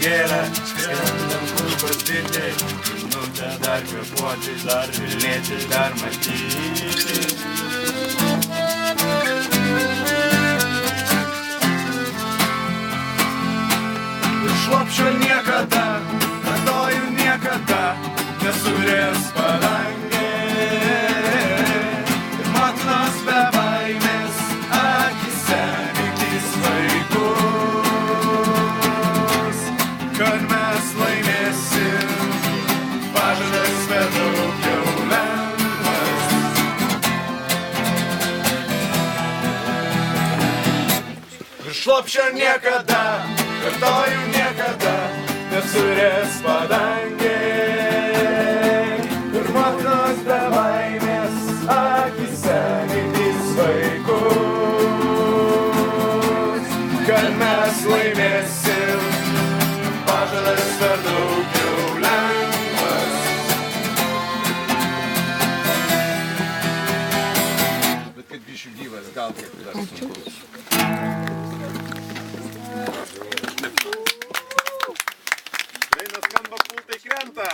gėlę, skrendam kur pasvirti, minutę dar kvėpuoti, dar vilėti, dar matyti. Iš lopšio niekada, kartoju niekada, nesurės padangė. Ir motinos be baimės akise vykdys vaikus, kad mes laimėsim, pažadas bet daugiau lengvas. Virš lopšio niekada, kartoju niekada, nesurės padangė. Ir motinos be baimės akise vykdys vaikus, kad mes laimėsim, pažadas per daugiau lengvas. Bet kad grįšiu gyvas, gal kiek dar sunkus. Daina skamba, pultai krenta.